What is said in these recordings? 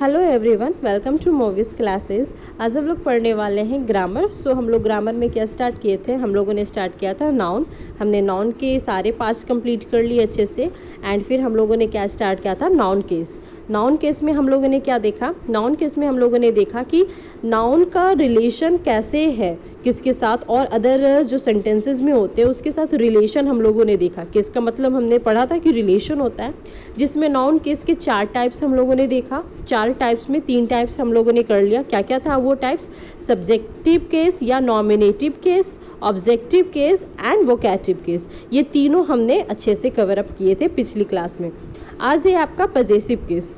Hello everyone, welcome to movies classes. आज हम लोग पढ़ने वाले हैं ग्रामर। हम लोग ग्रामर में क्या स्टार्ट किए थे, हम लोगों ने स्टार्ट किया था नाउन। हमने नाउन के सारे पार्ट्स कंप्लीट कर लिए अच्छे से। एंड फिर हम लोगों ने क्या स्टार्ट किया था, नाउन केस। नाउन केस में हम लोगों ने क्या देखा, नाउन केस में हम लोगों ने देखा कि नाउन का रिलेशन कैसे है किसके साथ, और अदर जो सेंटेंसेस में होते हैं उसके साथ रिलेशन हम लोगों ने देखा। केस का मतलब हमने पढ़ा था कि रिलेशन होता है, जिसमें नाउन केस के 4 टाइप्स हम लोगों ने देखा। 4 टाइप्स में 3 टाइप्स हम लोगों ने कर लिया। क्या क्या था वो टाइप्स, सब्जेक्टिव केस या nominative case, objective case and vocative case. ये तीनों हमने अच्छे से कवर अप किए थे पिछली क्लास में। आज है आपका पजेसिव केस,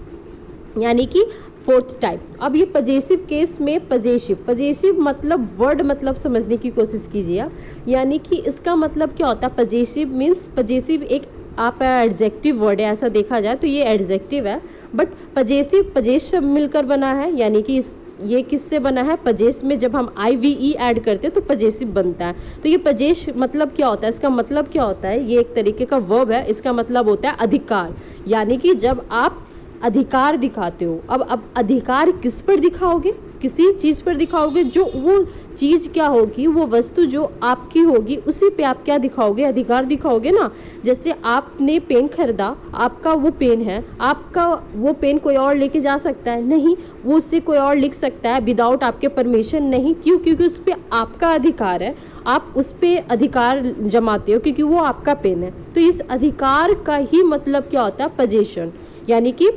यानी कि 4th टाइप। अब ये पजेसिव केस में पजेसिव मतलब वर्ड मतलब समझने की कोशिश कीजिए आप, यानी कि इसका मतलब क्या होता है। पजेसिव मीन्स, पजेसिव एक आप एडजेक्टिव वर्ड है, ऐसा देखा जाए तो ये एडजेक्टिव है। बट पजेसिव पजेस शब्द मिलकर बना है, यानी कि ये किससे बना है, पजेस में जब हम IVE ऐड करते हैं तो पजेसिव बनता है। तो ये पजेस मतलब क्या होता है, इसका मतलब क्या होता है, ये एक तरीके का वर्ब है। इसका मतलब होता है अधिकार, यानी कि जब आप अधिकार दिखाते हो। अब अधिकार किस पर दिखाओगे, किसी चीज़ पर दिखाओगे, जो वो चीज़ क्या होगी, वो वस्तु जो आपकी होगी उसी पे आप क्या दिखाओगे, अधिकार दिखाओगे ना। जैसे आपने पेन खरीदा, आपका वो पेन है, आपका वो पेन कोई और लेके जा सकता है नहीं, वो उससे कोई और लिख सकता है विदाउट आपके परमिशन नहीं। क्यों? क्योंकि उस पर आपका अधिकार है, आप उस पर अधिकार जमाते हो क्योंकि वो आपका पेन है। तो इस अधिकार का ही मतलब क्या होता है, पजेशन, यानी कि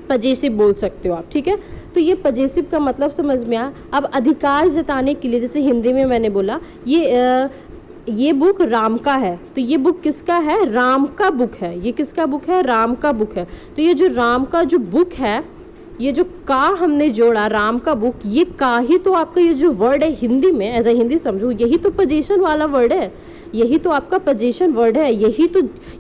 पजेसिव बोल सकते हो आप। ठीक है, तो ये पजेसिव का मतलब समझ में आया। अब अधिकार जताने के लिए, जैसे हिंदी में मैंने बोला ये बुक राम का है, तो ये बुक किसका है, राम का बुक है। ये किसका बुक है, राम का बुक है। तो ये जो राम का जो बुक है, ये जो का हमने जोड़ा, राम का बुक, ये का ही तो आपका ये जो वर्ड है हिंदी में, एज ए हिंदी समझो, यही तो पोजीशन वाला वर्ड है, यही तो आपका पोजीशन वर्ड है।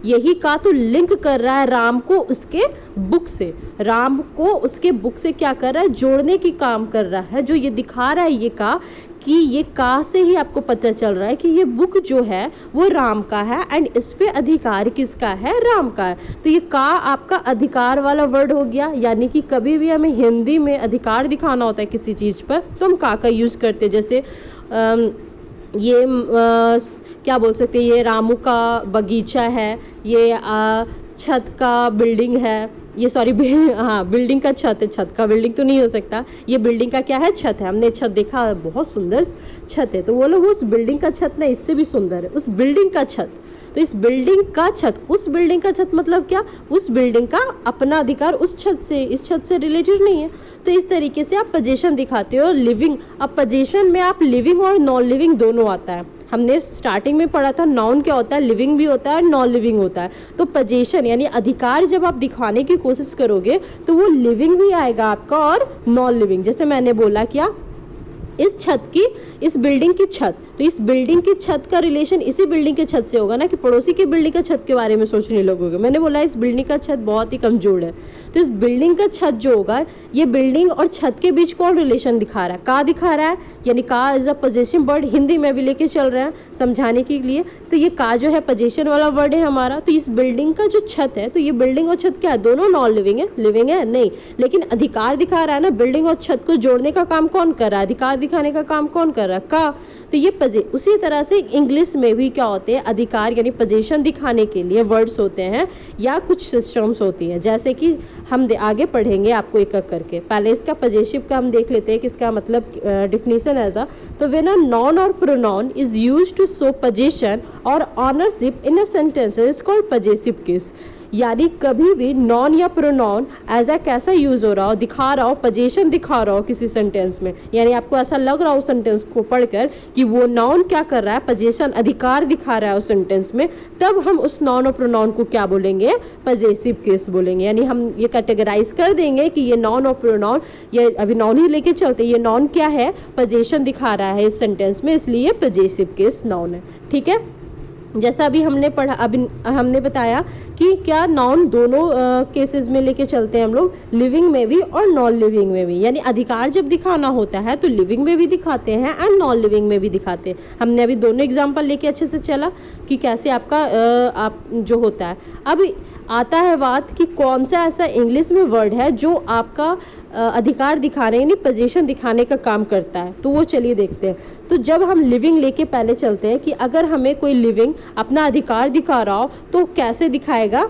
यही का तो लिंक कर रहा है राम को उसके बुक से, राम को उसके बुक से क्या कर रहा है, जोड़ने की काम कर रहा है। जो ये दिखा रहा है ये का, कि ये का से ही आपको पता चल रहा है कि ये बुक जो है वो राम का है एंड इस पे अधिकार किसका है, राम का है। तो ये का आपका अधिकार वाला वर्ड हो गया, यानी कि कभी भी हमें हिंदी में अधिकार दिखाना होता है किसी चीज़ पर तो हम का यूज़ करते हैं। जैसे क्या बोल सकते हैं, ये रामू का बगीचा है, ये छत का बिल्डिंग है, ये सॉरी बिल्डिंग का छत है, छत का बिल्डिंग तो नहीं हो सकता, ये बिल्डिंग का क्या है, छत है। हमने छत देखा, बहुत सुंदर छत है, तो वो लोग उस बिल्डिंग का छत ना इससे भी सुंदर है, उस बिल्डिंग का छत। तो इस बिल्डिंग का छत, उस बिल्डिंग का छत मतलब क्या, उस बिल्डिंग का अपना अधिकार उस छत से, इस छत से रिलेटेड नहीं है। तो इस तरीके से आप पोजीशन दिखाते हो। लिविंग, अब पोजीशन में आप लिविंग और नॉन लिविंग दोनों आता है। हमने स्टार्टिंग में पढ़ा था नाउन क्या होता है, लिविंग भी होता है नॉन लिविंग होता है। तो पोजीशन यानी अधिकार जब आप दिखाने की कोशिश करोगे तो वो लिविंग भी आएगा आपका और नॉन लिविंग। जैसे मैंने बोला क्या, इस छत की, इस बिल्डिंग की छत, तो इस बिल्डिंग की छत का रिलेशन इसी बिल्डिंग के छत से होगा ना, कि पड़ोसी की बिल्डिंग का छत के बारे में सोचने लगोगे। मैंने बोला इस बिल्डिंग का छत बहुत ही कमजोर है, तो इस बिल्डिंग का छत जो होगा, ये बिल्डिंग और छत के बीच कौन रिलेशन दिखा रहा है, का दिखा रहा है, यानी का is a possessive word. Hindi में भी लेके चल रहे हैं समझाने के लिए। तो ये का जो है पोजेशन वाला वर्ड है हमारा। तो इस बिल्डिंग का जो छत है, तो ये बिल्डिंग और छत क्या है, दोनों नॉन लिविंग है, लिविंग है नहीं, लेकिन अधिकार दिखा रहा है ना। बिल्डिंग और छत को जोड़ने का काम कौन कर रहा है, अधिकार दिखाने का काम कौन कर रहा है, का। तो ये उसी तरह से इंग्लिश में भी क्या होते हैं, अधिकार यानी पोजीशन दिखाने के लिए वर्ड्स होते हैं या कुछ सिस्टम्स होती हैं, जैसे कि हम आगे पढ़ेंगे आपको एक एक करके। पहले इसका पोजेसिव का हम देख लेते हैं कि इसका मतलब डिफिनीशन ऐसा। तो when a noun or pronoun is used to show possession or ownership in a sentence is called possessive case. यानी कभी भी नॉन या प्रोनाउन एज अ कैसा यूज हो रहा हो, दिखा रहा हो, पोजीशन दिखा रहा हो किसी सेंटेंस में, यानी आपको ऐसा लग रहा हो सेंटेंस को पढ़कर कि वो नाउन क्या कर रहा है, पोजीशन अधिकार दिखा रहा है उस सेंटेंस में, तब हम उस नाउन और प्रोनाउन को क्या बोलेंगे, पोजेसिव केस बोलेंगे। यानी हम ये कैटेगराइज कर देंगे कि ये नाउन और प्रोनाउन, ये अभी नाउन ही लेके चलते, ये नाउन क्या है, पोजीशन दिखा रहा है इस सेंटेंस में, इसलिए पोजेसिव केस नाउन है। ठीक है, जैसा अभी हमने पढ़ा, अभी हमने बताया कि क्या नाउन दोनों केसेस में लेके चलते हैं हम लोग, लिविंग में भी और नॉन लिविंग में भी। यानी अधिकार जब दिखाना होता है तो लिविंग में भी दिखाते हैं एंड नॉन लिविंग में भी दिखाते हैं। हमने अभी दोनों एग्जांपल लेके अच्छे से चला कि कैसे आपका आप जो होता है। अब आता है बात कि कौन सा ऐसा इंग्लिश में वर्ड है जो आपका अधिकार दिखाने यानी पोजीशन दिखाने का काम करता है, तो वो चलिए देखते हैं। तो जब हम लिविंग लेके पहले चलते हैं कि अगर हमें कोई लिविंग अपना अधिकार दिखा रहा हो तो कैसे दिखाएगा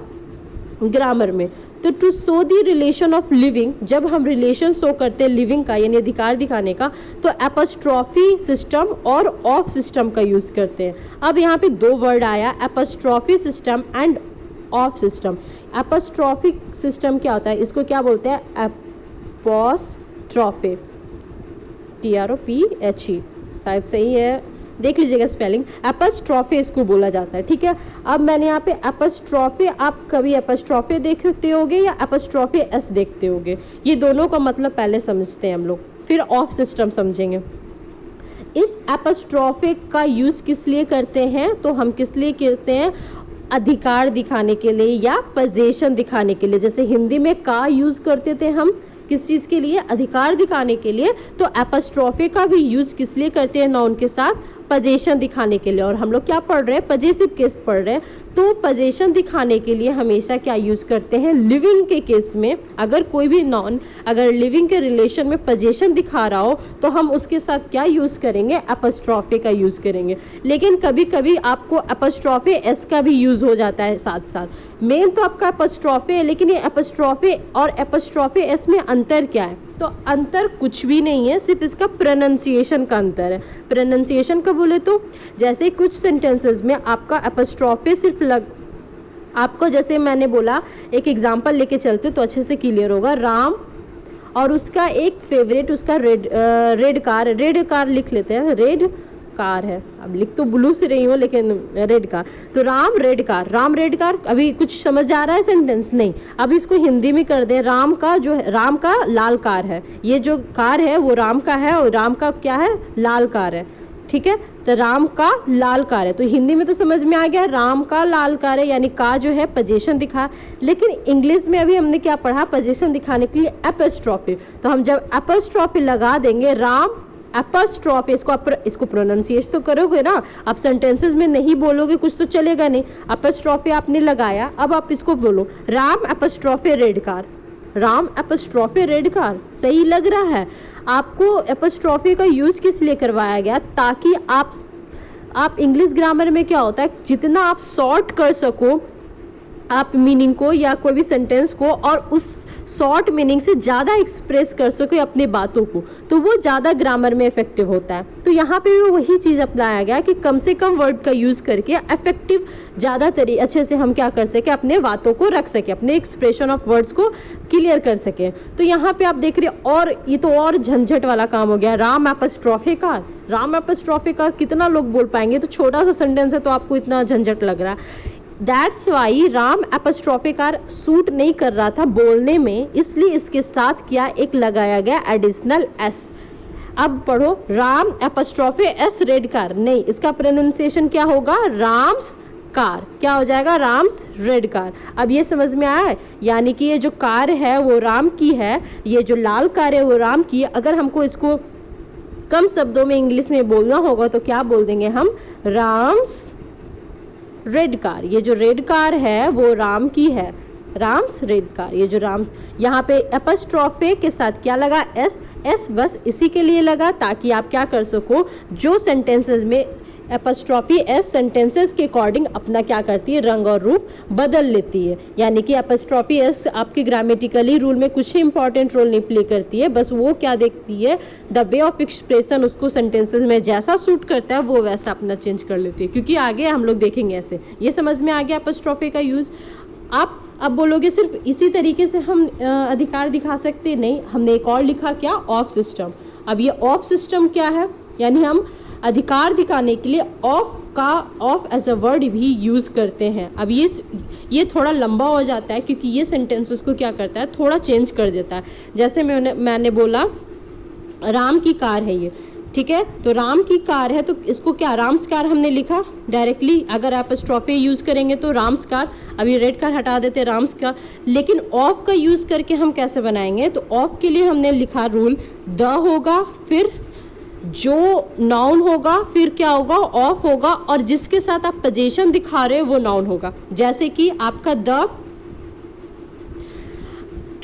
ग्रामर में। तो to show the relation of living, जब हम रिलेशन शो करते हैं लिविंग का यानी अधिकार दिखाने का, तो एपोस्ट्रॉफी सिस्टम और ऑफ सिस्टम का यूज करते हैं। अब यहाँ पे दो वर्ड आया, apostrophe system end of system. Apostrophe system क्या होता है, इसको क्या बोलते हैं, एपोस्ट्रॉफे, TROPHE, शायद सही है, देख लीजिएगा स्पेलिंग। एपोस्ट्रॉफे इसको बोला जाता है, ठीक है। अब मैंने यहाँ पे एपोस्ट्रॉफे, आप कभी एपोस्ट्रॉफे देखते होगे या एपोस्ट्रॉफे एस देखते होगे, ये दोनों का मतलब पहले समझते हैं हम लोग, फिर ऑफ सिस्टम समझेंगे। इस एपोस्ट्रॉफे का यूज किस लिए करते हैं, तो हम किस लिए करते हैं, अधिकार दिखाने के लिए या पोजीशन दिखाने के लिए। जैसे हिंदी में का यूज करते थे हम किस चीज के लिए, अधिकार दिखाने के लिए, तो एपोस्ट्रॉफे का भी यूज किस लिए करते हैं नाउन के साथ, पोजीशन दिखाने के लिए। और हम लोग क्या पढ़ रहे हैं, पजेसिव केस पढ़ रहे हैं, तो पोजीशन दिखाने के लिए हमेशा क्या यूज करते हैं, लिविंग के केस में अगर कोई भी नाउन अगर लिविंग के रिलेशन में पोजीशन दिखा रहा हो तो हम उसके साथ क्या यूज करेंगे, एपोस्ट्रॉफे का यूज करेंगे। लेकिन कभी कभी आपको एपोस्ट्रॉफे एस का भी यूज हो जाता है साथ साथ। मेन तो आपका एपोस्ट्रॉफे है, लेकिन ये एपोस्ट्रॉफे और एपोस्ट्रॉफे एस में अंतर क्या है, तो अंतर कुछ भी नहीं है, सिर्फ इसका प्रोनाउंसिएशन का अंतर है। प्रोनाउंसिएशन का बोले तो जैसे कुछ सेंटेंसेस में आपका एपोस्ट्रॉफे सिर्फ आपको, जैसे मैंने बोला एक एग्जांपल लेके चलते तो अच्छे से क्लियर होगा। राम और उसका एक फेवरेट, उसका रेड कार लिख लेते हैं, रेड कार है, अब लिख तो ब्लू से रही हूँ लेकिन रेड कार, तो राम रेड कार। अभी कुछ समझ आ रहा है सेंटेंस, नहीं। अब इसको हिंदी में कर दें, राम का लाल कार है, ये जो कार है वो राम का है और राम का क्या है, लाल कार है, ठीक है। तो राम का लाल कार है, तो हिंदी में तो समझ में आ गया, राम का लाल कार है, यानी का जो है पोजीशन दिखा। लेकिन इंग्लिश में अभी हमने क्या पढ़ा, पोजीशन दिखाने के लिए एपोस्ट्रॉफी। तो हम जब एपोस्ट्रॉफी लगा देंगे, राम एपोस्ट्रॉफी, इसको प्रोनाउंसिएशन तो करोगे ना, आप सेंटेंसेस में नहीं बोलोगे कुछ तो चलेगा नहीं। एपोस्ट्रॉफी आपने लगाया, अब आप इसको बोलो, Ram apostrophe red car, Ram apostrophe red car, सही लग रहा है। आपको एपोस्ट्रॉफी का यूज किस लिए करवाया गया, ताकि आप इंग्लिश ग्रामर में क्या होता है, जितना आप शॉर्ट कर सको आप मीनिंग को या कोई भी सेंटेंस को, और उस शॉर्ट मीनिंग से ज़्यादा एक्सप्रेस कर सको अपनी बातों को, तो वो ज़्यादा ग्रामर में इफेक्टिव होता है। तो यहाँ पे भी वही चीज़ अपनाया गया कि कम से कम वर्ड का यूज़ करके इफेक्टिव ज़्यादा अच्छे से हम क्या कर सके, अपने बातों को रख सके, अपने एक्सप्रेशन ऑफ वर्ड्स को क्लियर कर सके। तो यहाँ पे आप देख रहे हो, और ये तो और झंझट वाला काम हो गया, राम एपोस्ट्रॉफी कार कितना लोग बोल पाएंगे, तो छोटा सा सेंटेंस है तो आपको इतना झंझट लग रहा है। That's why Ram apostrophe car suit नहीं कर रहा था बोलने में, इसलिए इसके साथ क्या एक लगाया गया एडिशनल एस। अब पढ़ो, Ram apostrophe S read car, नहीं, इसका प्रोनाउंसिएशन क्या होगा, राम्स कार, क्या हो जाएगा, राम्स रेड कार। अब ये समझ में आया है, यानी कि ये जो कार है वो राम की है, ये जो लाल कार है वो राम की है। अगर हमको इसको कम शब्दों में इंग्लिश में बोलना होगा तो क्या बोल देंगे हम, राम्स रेड कार, ये जो रेड कार है वो राम की है, राम्स रेड कार। ये जो राम्स, यहाँ पे एपोस्ट्रॉफे के साथ क्या लगा, एस बस इसी के लिए लगा ताकि आप क्या कर सको, जो सेंटेंसेस में एपोस्ट्रॉफी एस सेंटेंसेस के अकॉर्डिंग अपना क्या करती है, रंग और रूप बदल लेती है। यानी कि एपोस्ट्रॉफी एस आपके ग्रामेटिकली रूल में कुछ ही इंपॉर्टेंट रोल नहीं प्ले करती है, बस वो क्या देखती है, द वे ऑफ एक्सप्रेशन उसको सेंटेंसेस में जैसा सूट करता है वो वैसा अपना चेंज कर लेती है, क्योंकि आगे हम लोग देखेंगे ऐसे। ये समझ में आ गया एपोस्ट्रॉफी का यूज। आप अब बोलोगे सिर्फ इसी तरीके से हम अधिकार दिखा सकते, नहीं, हमने एक और लिखा, क्या, ऑफ सिस्टम। अब ये ऑफ सिस्टम क्या है, यानी हम अधिकार दिखाने के लिए ऑफ एज अ वर्ड भी यूज करते हैं। अब ये थोड़ा लंबा हो जाता है क्योंकि ये सेंटेंसेस को क्या करता है, थोड़ा चेंज कर देता है। जैसे मैंने बोला राम की कार है ये, ठीक है, तो राम की कार है तो इसको क्या, राम्स कार हमने लिखा डायरेक्टली। अगर आप एपोस्ट्रॉफी यूज करेंगे तो राम्स कार, अभी रेड कार हटा देते राम्स कार। लेकिन ऑफ का यूज करके हम कैसे बनाएंगे, तो ऑफ के लिए हमने लिखा रूल, द होगा, फिर जो नाउन होगा, फिर क्या होगा, ऑफ होगा, और जिसके साथ आप पोजीशन दिखा रहे हो वो नाउन होगा। जैसे कि आपका द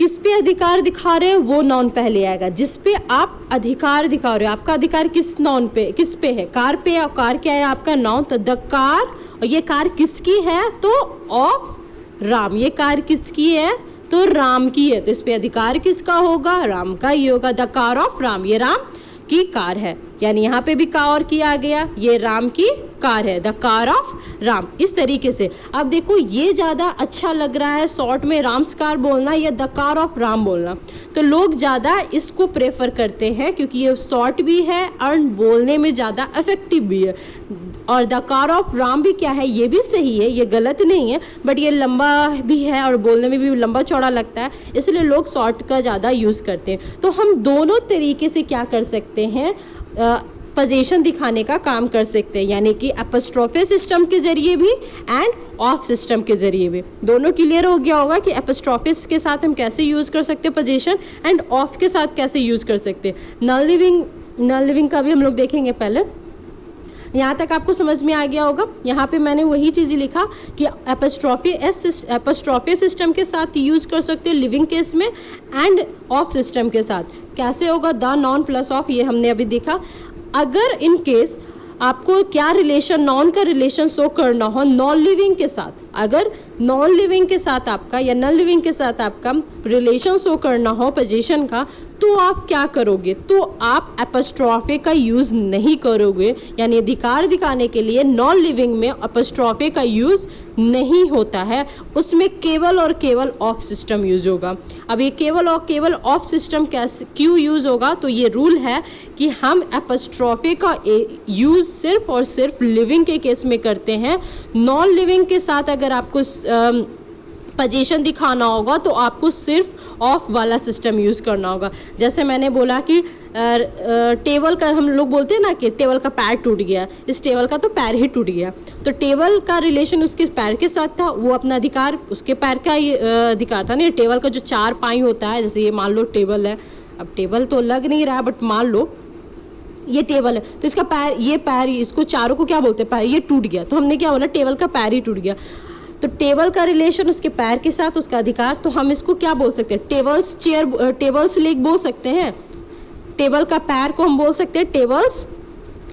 किस पे अधिकार दिखा रहे हो वो नाउन पहले आएगा। जिस पे आप अधिकार दिखा रहे हो, आपका अधिकार किस नाउन पे, किस पे है, कार पे, और कार क्या है आपका नाउन, तो द कार, और ये कार किसकी है, तो ऑफ राम, ये कार किसकी है, तो राम की है, तो इस पे अधिकार किसका होगा, राम का ही होगा। द कार ऑफ राम, ये राम की कार है, यानी यहाँ पे भी का और की आ गया, ये राम की कार है, द कार ऑफ राम। इस तरीके से अब देखो ये ज्यादा अच्छा लग रहा है शॉर्ट में राम्स कार बोलना या द कार ऑफ राम बोलना, तो लोग ज्यादा इसको प्रेफर करते हैं क्योंकि ये शॉर्ट भी है और बोलने में ज्यादा इफेक्टिव भी है। और द कार ऑफ राम भी क्या है, ये भी सही है, ये गलत नहीं है, बट ये लंबा भी है और बोलने में भी लंबा चौड़ा लगता है, इसलिए लोग शॉर्ट का ज्यादा यूज करते हैं। तो हम दोनों तरीके से क्या कर सकते हैं, पोजीशन दिखाने का काम कर सकते हैं, यानी कि एपोस्ट्रोफे सिस्टम के जरिए भी एंड ऑफ सिस्टम के जरिए भी। दोनों क्लियर हो गया होगा कि एपोस्ट्रोफिस के साथ हम कैसे यूज कर सकते हैं पोजीशन, एंड ऑफ के साथ कैसे यूज कर सकते हैं। नॉन लिविंग का भी हम लोग देखेंगे पहले। यहाँ तक आपको समझ में आ गया होगा। यहाँ पे मैंने वही चीज़ लिखा कि एपोस्ट्रोफी सिस्टम के साथ यूज कर सकते हो लिविंग केस में, एंड ऑफ सिस्टम के साथ कैसे होगा, द नॉन प्लस ऑफ, ये हमने अभी देखा। अगर इन केस आपको क्या रिलेशन, नॉन का रिलेशन शो करना हो नॉन लिविंग के साथ, अगर नॉन लिविंग के साथ आपका या नॉन लिविंग के साथ आपका रिलेशन शो करना हो पोजीशन का, तो आप क्या करोगे, तो आप एपोस्ट्रोफे का यूज नहीं करोगे, यानी अधिकार दिखाने के लिए नॉन लिविंग में एपोस्ट्रोफे का यूज नहीं होता है, उसमें केवल और केवल ऑफ सिस्टम यूज होगा। अब ये केवल और केवल ऑफ सिस्टम कैसे क्यों यूज होगा, तो ये रूल है कि हम एपोस्ट्रोफे का यूज सिर्फ और सिर्फ लिविंग के केस में करते हैं। नॉन लिविंग के साथ अगर आपको पोजीशन दिखाना होगा तो आपको सिर्फ ऑफ वाला सिस्टम यूज करना होगा। जैसे मैंने बोला कि टेबल का, हम लोग बोलते हैं ना कि टेबल का पैर टूट गया, इस टेबल का तो पैर ही टूट गया, तो टेबल का रिलेशन उसके पैर के साथ था, वो अपना अधिकार उसके पैर का ही अधिकार था ना। टेबल का जो चार पाई होता है, जैसे ये मान लो टेबल है, अब टेबल तो लग नहीं रहा है बट मान लो ये टेबल है, तो इसका पैर, ये पैर, इसको चारों को क्या बोलते हैं, पैर, ये टूट गया, तो हमने क्या बोला, टेबल का पैर ही टूट गया, तो टेबल का रिलेशन उसके पैर के साथ, उसका अधिकार, तो हम इसको क्या बोल सकते हैं, टेबल्स चेयर, टेबल्स लेग बोल सकते हैं। टेबल का पैर को हम बोल सकते हैं टेबल्स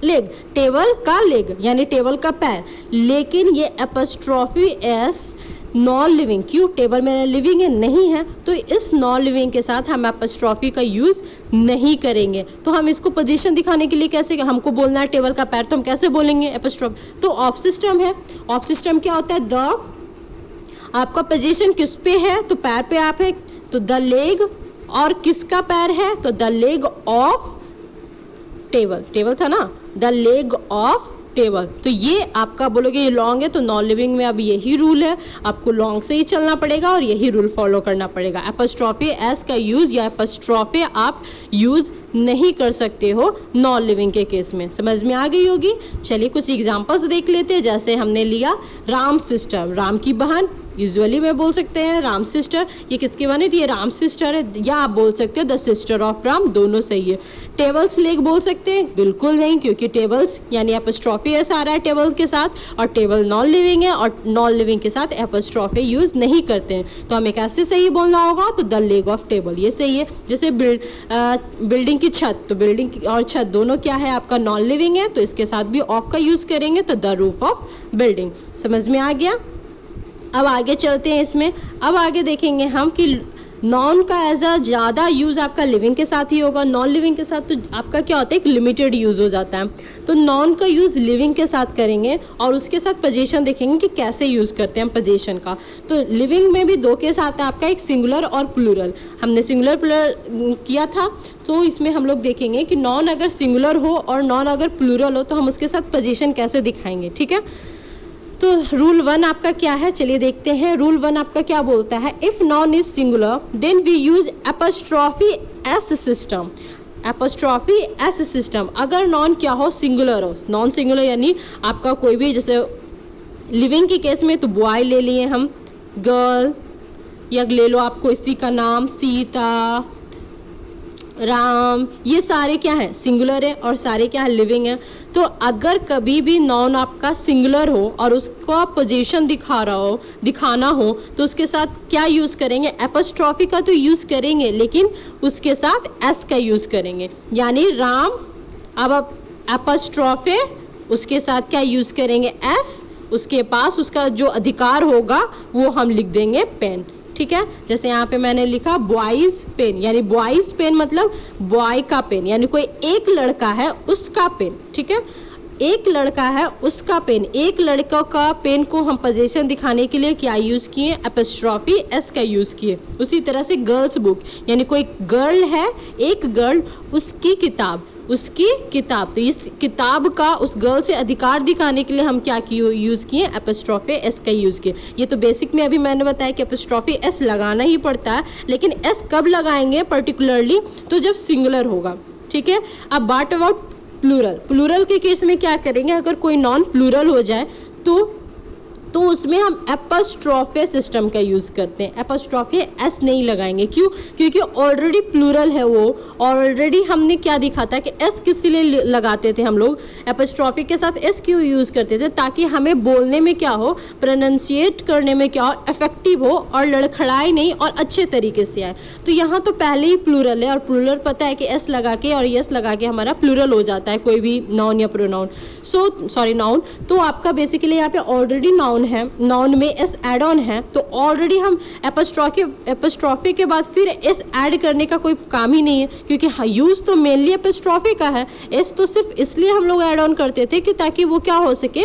लेग, टेबल का लेग यानी टेबल का पैर। लेकिन ये एपोस्ट्रोफी एस नॉन लिविंग, क्यों, टेबल में लिविंग है नहीं है, तो इस नॉन लिविंग के साथ हम एपोस्ट्रोफी का यूज नहीं करेंगे। तो हम इसको पोजीशन दिखाने के लिए कैसे, हमको बोलना है टेबल का पैर, तो हम कैसे बोलेंगे एपोस्ट्रोफी, तो ऑफ सिस्टम है। ऑफ सिस्टम क्या होता है, द, आपका पोजीशन किस पे है, तो पैर पे आप है, तो द लेग, और किसका पैर है, तो the leg of table, table था ना, द लेग ऑफ टेबल। तो ये आपका बोलोगे ये लॉन्ग है, तो नॉन लिविंग में अब यही रूल है, आपको लॉन्ग से ही चलना पड़ेगा और यही रूल फॉलो करना पड़ेगा। एपोस्ट्रोफी एस का यूज या एपोस्ट्रोफी आप यूज नहीं कर सकते हो नॉन लिविंग के केस में। समझ में आ गई होगी। चलिए कुछ एग्जांपल्स देख लेते हैं। जैसे हमने लिया राम सिस्टर, राम की बहन, यूजुअली में बोल सकते हैं राम सिस्टर, ये किसकी बहन है, तो ये राम सिस्टर है, या आप बोल सकते हो द सिस्टर ऑफ राम, दोनों सही है। टेबल्स लेग बोल सकते हैं, बिल्कुल नहीं, क्योंकि टेबल्स यानी एपोस्ट्रोफी एस आ रहा है टेबल के साथ, और टेबल नॉन लिविंग है और नॉन लिविंग के साथ एपोस्ट्रोफी यूज नहीं करते हैं। तो हमें कैसे सही बोलना होगा, तो द लेग ऑफ टेबल, ये सही है। जैसे बिल्डिंग की छत, तो बिल्डिंग और छत दोनों क्या है आपका नॉन लिविंग है, तो इसके साथ भी ऑफ का यूज करेंगे, तो द रूफ ऑफ बिल्डिंग। समझ में आ गया। अब आगे चलते हैं इसमें। अब आगे देखेंगे हम कि नॉन का एज अ ज़्यादा यूज़ आपका लिविंग के साथ ही होगा, नॉन लिविंग के साथ तो आपका क्या होता है, एक लिमिटेड यूज़ हो जाता है। तो नॉन का यूज़ लिविंग के साथ करेंगे और उसके साथ पोजीशन देखेंगे कि कैसे यूज़ करते हैं हम पोजीशन का। तो लिविंग में भी दो केस आता है आपका, एक सिंगुलर और प्लूरल। हमने सिंगुलर प्लूरल किया था, तो इसमें हम लोग देखेंगे कि नॉन अगर सिंगुलर हो और नॉन अगर प्लूरल हो तो हम उसके साथ पोजीशन कैसे दिखाएंगे। ठीक है, तो रूल 1 आपका क्या है, चलिए देखते हैं। रूल 1 आपका क्या बोलता है, if noun is singular then we use apostrophe s system. Apostrophe s system, अगर नॉन क्या हो, सिंगुलर हो। नॉन सिंगुलर यानी आपका कोई भी, जैसे लिविंग के केस में तो बॉय ले लिए हम, गर्ल, या ले लो आपको इसी का नाम सीता, राम, ये सारे क्या है, सिंगुलर है और सारे क्या है, लिविंग है। तो अगर कभी भी नाउन आपका सिंगुलर हो और उसका पोजीशन दिखाना हो तो उसके साथ क्या यूज करेंगे, एपोस्ट्रॉफी का तो यूज करेंगे, लेकिन उसके साथ एस का यूज करेंगे। यानी राम, अब एपोस्ट्रॉफी, उसके साथ क्या यूज करेंगे, एस, उसके पास उसका जो अधिकार होगा वो हम लिख देंगे पेन। ठीक है, जैसे यहाँ पे मैंने लिखा बॉयज पेन, यानी बॉयज पेन मतलब बॉय का पेन, यानी कोई एक लड़का है उसका पेन। ठीक है, एक लड़का है उसका पेन, एक लड़का का पेन को हम पोजीशन दिखाने के लिए क्या यूज किए, एपोस्ट्रॉफी एस का यूज किए। उसी तरह से गर्ल्स बुक, यानी कोई गर्ल है, एक गर्ल, उसकी किताब, तो इस किताब का उस गर्ल से अधिकार दिखाने के लिए हम क्या यूज किए, एपोस्ट्रॉफी एस का यूज किए। ये तो बेसिक में अभी मैंने बताया कि एपोस्ट्रॉफी एस लगाना ही पड़ता है, लेकिन एस कब लगाएंगे पर्टिकुलरली, तो जब सिंगुलर होगा। ठीक है, अब बात अबाउट प्लूरल के केस में क्या करेंगे, अगर कोई नॉन प्लूरल हो जाए तो उसमें हम एपोस्ट्रॉफी सिस्टम का यूज करते हैं, एपोस्ट्रॉफी एस नहीं लगाएंगे। क्यों, क्योंकि ऑलरेडी प्लूरल है वो, ऑलरेडी हमने क्या दिखा था कि एस किस लिए लगाते थे हम लोग, एपोस्ट्रॉफी के साथ एस क्यों यूज करते थे, ताकि हमें बोलने में क्या हो, प्रोनाउंसिएट करने में क्या हो, इफेक्टिव हो और लड़खड़ाए नहीं और अच्छे तरीके से आए। तो यहाँ तो पहले ही प्लूरल है और प्लूरल पता है कि एस लगा के और यस लगा के हमारा प्लूरल हो जाता है कोई भी नाउन या प्रोनाउन, नाउन। तो आपका बेसिकली यहाँ पे ऑलरेडी नाउन है, नाउन में एस एड ऑन है, तो ऑलरेडी हम एपोस्ट्रॉफी के बाद फिर एस ऐड करने का कोई काम ही नहीं है, क्योंकि यूज तो मेनली एपोस्ट्रॉफी का है। एस तो सिर्फ इसलिए हम लोग ऐड ऑन करते थे कि ताकि वो क्या हो सके,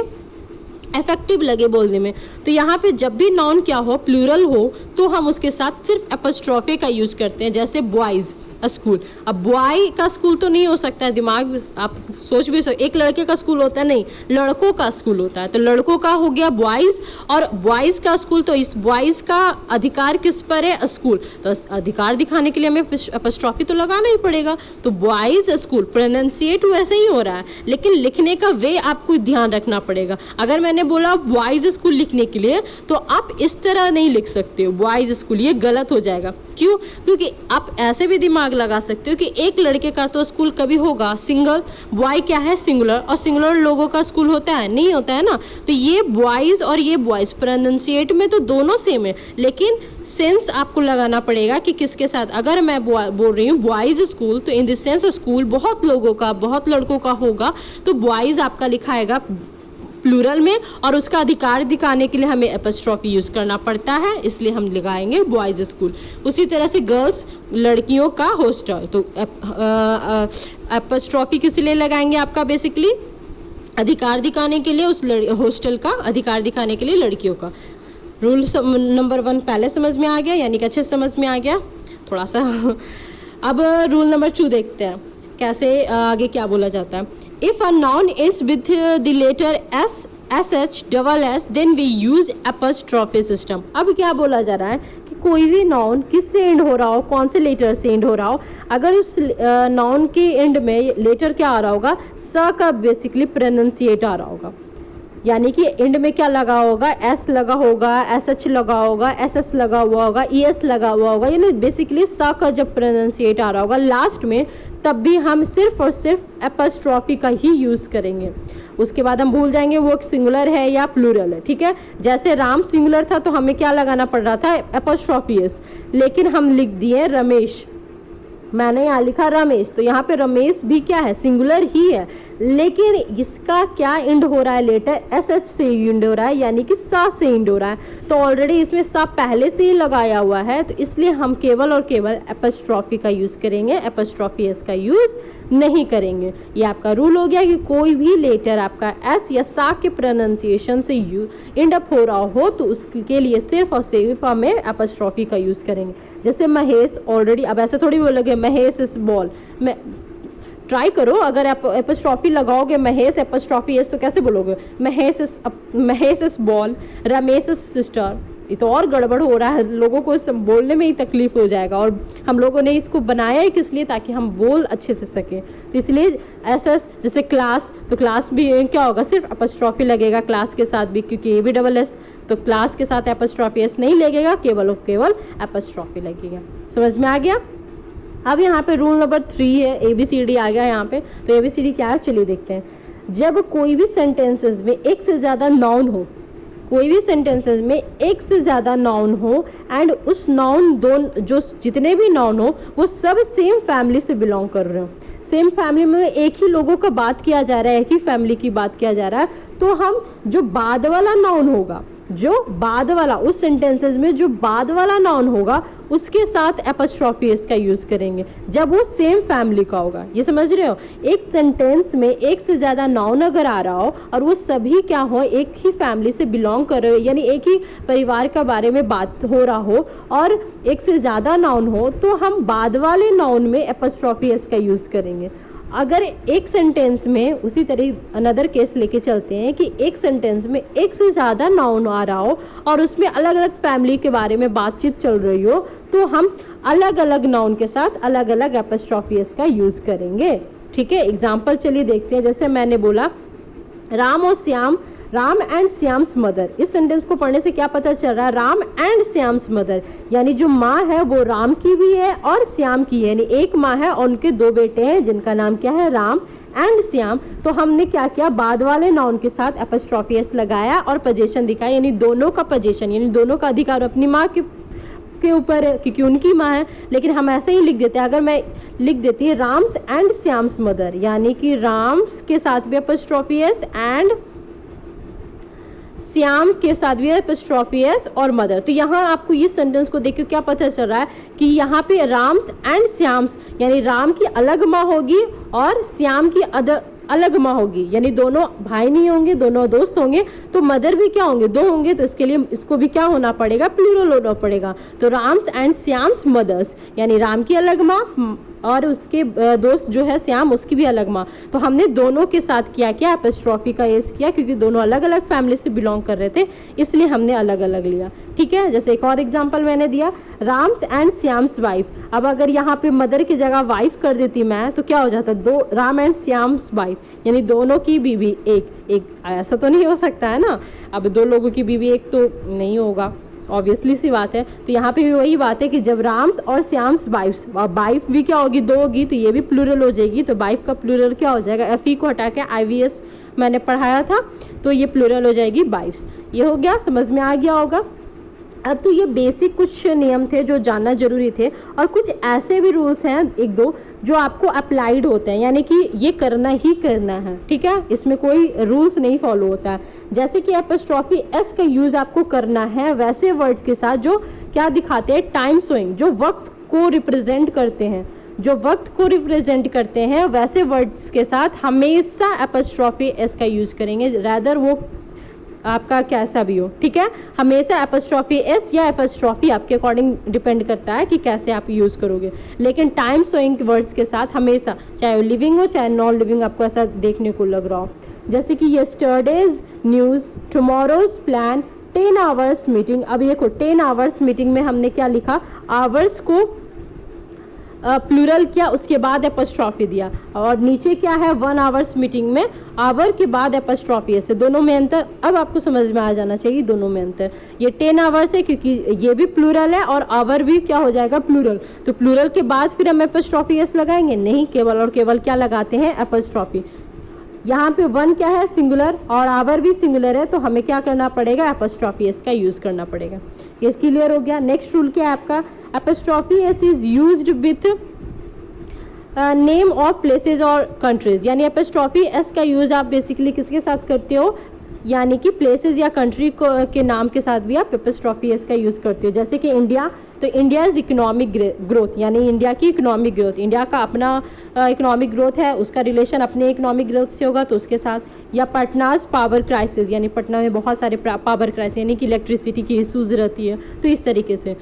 इफेक्टिव लगे बोलने में। तो यहाँ पे जब भी नाउन क्या हो, प्लूरल हो, तो हम उसके साथ सिर्फ एपोस्ट्रॉफी का यूज करते हैं। जैसे बॉयज स्कूल, अब बॉय का स्कूल तो नहीं हो सकता है, दिमाग आप सोच भी सकते, एक लड़के का स्कूल होता है, नहीं, लड़कों का स्कूल होता है, तो लड़कों का हो गया बॉयज, और बॉयज का स्कूल, तो इस बॉयज का अधिकार किस पर है, स्कूल, तो अधिकार दिखाने के लिए हमें एपोस्ट्रॉफी तो लगाना ही पड़ेगा। तो बॉयज स्कूल प्रोनाउंसिएट वैसे ही हो रहा है, लेकिन लिखने का वे आपको ध्यान रखना पड़ेगा। अगर मैंने बोला बॉयज स्कूल लिखने के लिए, तो आप इस तरह नहीं लिख सकते हो बॉयज स्कूल, ये गलत हो जाएगा। क्यों, क्योंकि आप ऐसे भी दिमाग लगा सकते हो कि एक लड़के का तो स्कूल कभी होगा सिंगल, बॉय क्या है सिंगुलर, और सिंगुलर लोगों का स्कूल होता है, नहीं होता है ना। तो ये बॉयज और ये बॉयज प्रोनाउंसिएट में तो दोनों सेम है, लेकिन सेंस आपको लगाना पड़ेगा कि किसके साथ। अगर मैं बोल रही हूँ बॉयज स्कूल, तो इन द सेंस स्कूल बहुत लोगों का, बहुत लड़कों का होगा, तो बॉयज आपका लिखाएगा प्लूरल में, और उसका अधिकार दिखाने के लिए हमें एपोस्ट्रॉफी यूज करना पड़ता है, इसलिए हम लगाएंगे बॉयज स्कूल। उसी तरह से गर्ल्स, लड़कियों का हॉस्टल, तो एपोस्ट्रॉफी किस लिए लगाएंगे, आपका बेसिकली अधिकार दिखाने के लिए, उस हॉस्टल का अधिकार दिखाने के लिए लड़कियों का। रूल नंबर 1 पहले समझ में आ गया, यानी कि अच्छे समझ में आ गया थोड़ा सा। अब रूल नंबर 2 देखते हैं कैसे आगे क्या बोला जाता है। If a noun ends with the letter S, SH, double S, then we use apostrophe system. अब क्या बोला जा रहा है कि कोई भी नाउन किससे एंड हो रहा हो, कौन से लेटर से एंड हो रहा हो, अगर उस नाउन के एंड में लेटर क्या आ रहा होगा, स का बेसिकली प्रोनाउंसिएट आ रहा होगा, यानी कि एंड में क्या लगा होगा, एस लगा होगा, एस एच लगा होगा, एस एस लगा हुआ होगा, ई एस लगा हुआ होगा, यानी बेसिकली स का जब प्रोनाउंसिएट आ रहा होगा लास्ट में, तब भी हम सिर्फ और सिर्फ एपोस्ट्रॉफी का ही यूज करेंगे। उसके बाद हम भूल जाएंगे वो सिंगुलर है या प्लूरल है। ठीक है, जैसे राम सिंगुलर था तो हमें क्या लगाना पड़ रहा था, एपोस्ट्रॉफी एस, लेकिन हम लिख दिए रमेश, मैंने यहाँ लिखा रमेश, तो यहाँ पे रमेश भी क्या है, सिंगुलर ही है, लेकिन इसका क्या इंड हो रहा है, लेटर एस एच से इंड हो रहा है, यानी कि सा से इंड हो रहा है, तो ऑलरेडी इसमें सा पहले से ही लगाया हुआ है, तो इसलिए हम केवल और केवल एपोस्ट्रॉफी का यूज करेंगे, एपोस्ट्रॉफी एस का यूज नहीं करेंगे। ये आपका रूल हो गया कि कोई भी लेटर आपका एस या सा के प्रोनाउंसिएशन से इंड अप हो रहा हो, तो उसके लिए सिर्फ और सिर्फ हमें एपोस्ट्रॉफी का यूज करेंगे। जैसे महेश, ऑलरेडी अब ऐसे थोड़ी बोलोगे महेश इस बॉल, मैं ट्राई करो, अगर आप एपोस्ट्रॉफी लगाओगे महेश एपोस्ट्रॉफी एस, तो कैसे बोलोगे, महेश इस बॉल, रमेश इस सिस्टर, ये तो और गड़बड़ हो रहा है, लोगों को इस बोलने में ही तकलीफ हो जाएगा, और हम लोगों ने इसको बनाया ही किस लिए, ताकि हम बोल अच्छे से सकें। तो इसलिए ऐसा, जैसे क्लास, तो क्लास भी क्या होगा, सिर्फ एपोस्ट्रॉफी लगेगा क्लास के साथ भी, क्योंकि ये भी डबल एस, तो क्लास के साथ एपोस्ट्रॉफी एस नहीं लगेगा, केवल और केवल एपोस्ट्रॉफी लगेगा। समझ में आ गया। अब यहाँ पे रूल नंबर 3 है, ABCD आ गया यहाँ पे। तो ABCD क्या है, चलिए देखते हैं। जब कोई भी सेंटेंसेस में एक से ज़्यादा नाउन हो, कोई भी सेंटेंसेस में एक से ज़्यादा नाउन हो एंड उस नाउन जो जितने भी नाउन हो वो सब सेम फैमिली से बिलोंग कर रहे हो, सेम फैमिली में एक ही लोगों का बात किया जा रहा है, एक ही फैमिली की बात किया जा रहा है, तो हम जो बाद वाला नाउन होगा, जो बाद वाला उस सेंटेंसेस में जो बाद वाला नाउन होगा उसके साथ एपस्ट्रॉफी एस का यूज करेंगे जब वो सेम फैमिली का होगा। ये समझ रहे हो, एक सेंटेंस में एक से ज्यादा नाउन अगर आ रहा हो और वो सभी क्या हो, एक ही फैमिली से बिलोंग कर रहे हो, यानी एक ही परिवार का बारे में बात हो रहा हो और एक से ज्यादा नाउन हो, तो हम बाद वाले नाउन में एपस्ट्रॉफी एस का यूज करेंगे। अगर एक सेंटेंस में उसी तरह अनदर केस लेके चलते हैं कि एक सेंटेंस में एक से ज़्यादा नाउन आ रहा हो और उसमें अलग अलग फैमिली के बारे में बातचीत चल रही हो, तो हम अलग अलग नाउन के साथ अलग अलग एपस्ट्रॉफी एस का यूज़ करेंगे। ठीक है, एग्जाम्पल चलिए देखते हैं। जैसे मैंने बोला राम एंड श्याम्स मदर। इस सेंटेंस को पढ़ने से क्या पता चल रहा है, राम एंड श्याम्स मदर, यानी जो माँ है वो राम की भी है और श्याम की है, यानी एक माँ है और उनके 2 बेटे हैं जिनका नाम क्या है, राम एंड श्याम। तो हमने क्या किया, बाद वाले नाउन के साथ एपस्ट्रॉफी एस लगाया और पोजीशन दिखाया, यानी दोनों का पोजीशन, यानी दोनों का अधिकार अपनी माँ के ऊपर है क्योंकि उनकी माँ है। लेकिन हम ऐसे ही लिख देते हैं, अगर मैं लिख देती है राम्स एंड श्याम्स मदर, यानी कि राम्स के साथ भी एपस्ट्रॉफी एस एंड श्याम्स के साथ भी एपस्ट्रॉफी एस और मदर। तो यहाँ आपको ये सेंटेंस को देख के क्या पता चल रहा है कि यहाँ पे राम्स एंड श्याम्स, यानी राम की अलग माँ होगी और श्याम की अलग माँ होगी, यानी दोनों भाई नहीं होंगे, दोनों दोस्त होंगे, तो मदर भी क्या होंगे, 2 होंगे, तो इसके लिए इसको भी क्या होना पड़ेगा, प्लूरल होना पड़ेगा। तो राम्स एंड श्याम्स मदर्स, यानी राम की अलग माँ और उसके दोस्त जो है श्याम, उसकी भी अलग माँ। तो हमने दोनों के साथ किया क्या, एपस्ट्रॉफी का एस किया, क्योंकि दोनों अलग अलग फैमिली से बिलोंग कर रहे थे, इसलिए हमने अलग अलग लिया। ठीक है, जैसे एक और एग्जांपल मैंने दिया, राम्स एंड श्याम्स वाइफ। अब अगर यहाँ पे मदर की जगह वाइफ कर देती मैं, तो क्या हो जाता, 2 राम एंड श्याम्स वाइफ, यानी दोनों की बीवी एक। ऐसा तो नहीं हो सकता है ना, अब 2 लोगों की बीवी एक तो नहीं होगा, ऑब्वियसली सी बात है। तो यहाँ पे भी वही बात है कि जब राम्स और श्याम्स वाइफ्स, और वाइफ भी क्या होगी, 2 होगी, तो ये भी प्लूरल हो जाएगी। तो वाइफ का प्लूरल क्या हो जाएगा, एफ को हटा के IVS मैंने पढ़ाया था, तो ये प्लूरल हो जाएगी वाइफ्स। ये हो गया, समझ में आ गया होगा। अब तो ये बेसिक कुछ नियम थे जो जानना जरूरी थे, और कुछ ऐसे भी रूल्स हैं 1-2 जो आपको अप्लाइड होते हैं, यानी कि ये करना ही करना है। ठीक है, इसमें कोई रूल्स नहीं फॉलो होता है। जैसे कि एपस्ट्रॉफी एस का यूज आपको करना है वैसे वर्ड्स के साथ जो क्या दिखाते हैं, टाइम शोइंग, जो वक्त को रिप्रेजेंट करते हैं, जो वक्त को रिप्रेजेंट करते हैं वैसे वर्ड्स के साथ हमेशा एपस्ट्रॉफी एस का यूज करेंगे, रादर वो आपका कैसा भी हो। ठीक है, हमेशा एपस्ट्रॉफी एस या एपस्ट्रॉफी आपके अकॉर्डिंग डिपेंड करता है कि कैसे आप यूज करोगे, लेकिन टाइम शोइंग वर्ड्स के साथ हमेशा, चाहे लिविंग हो चाहे नॉन लिविंग, आपको ऐसा देखने को लग रहा हो। जैसे कि yesterday's news, tomorrow's plan, 10 hours meeting. अब देखो 10 आवर्स मीटिंग में हमने क्या लिखा, आवर्स को प्लूरल किया, उसके बाद एपस्ट्रॉफी दिया, और नीचे क्या है 1 आवर्स मीटिंग में आवर के बाद एपस्ट्रॉफी है। दोनों में अंतर अब आपको समझ में आ जाना चाहिए, दोनों में अंतर। ये 10 आवर्स है क्योंकि ये भी प्लूरल है और आवर भी क्या हो जाएगा, प्लूरल। तो प्लूरल के बाद फिर हम एपस्ट्रॉफी एस लगाएंगे नहीं, केवल और केवल क्या लगाते हैं, एपस्ट्रॉफी। यहाँ पे 1 क्या है, सिंगुलर, और आवर भी सिंगुलर है, तो हमें क्या करना पड़ेगा, एपस्ट्रॉफी एस का यूज करना पड़ेगा। ये क्लियर हो गया। नेक्स्ट रूल क्या है आपका, apostrophe S is used with name of places और कंट्रीज, यानी एपस्ट्रॉफी एस का यूज आप बेसिकली किसके साथ करते हो, यानी कि प्लेसेस या कंट्री के नाम के साथ भी आप एपस्ट्रॉफी एस का यूज करते हो। जैसे कि इंडिया, तो इंडिया इज इकोनॉमिक ग्रोथ, यानी इंडिया की इकोनॉमिक ग्रोथ, इंडिया का अपना इकोनॉमिक ग्रोथ है, उसका रिलेशन अपने इकोनॉमिक ग्रोथ से होगा, तो उसके साथ। या पटनाज पावर क्राइसिस, यानी पटना में बहुत सारे पावर क्राइसिस, यानी कि इलेक्ट्रिसिटी की इशूज रहती है, तो इस तरीके से।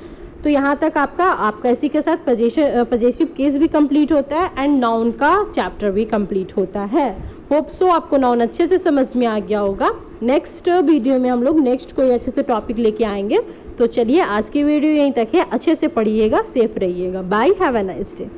तो यहाँ तक आपका इसी के साथ पजेसिव केस भी कंप्लीट होता है एंड नाउन का चैप्टर भी कंप्लीट होता है। होप सो आपको नाउन अच्छे से समझ में आ गया होगा। नेक्स्ट वीडियो में हम लोग नेक्स्ट कोई अच्छे से टॉपिक लेके आएंगे। तो चलिए आज की वीडियो यहीं तक है, अच्छे से पढ़िएगा, सेफ रहिएगा, bye, have a nice day.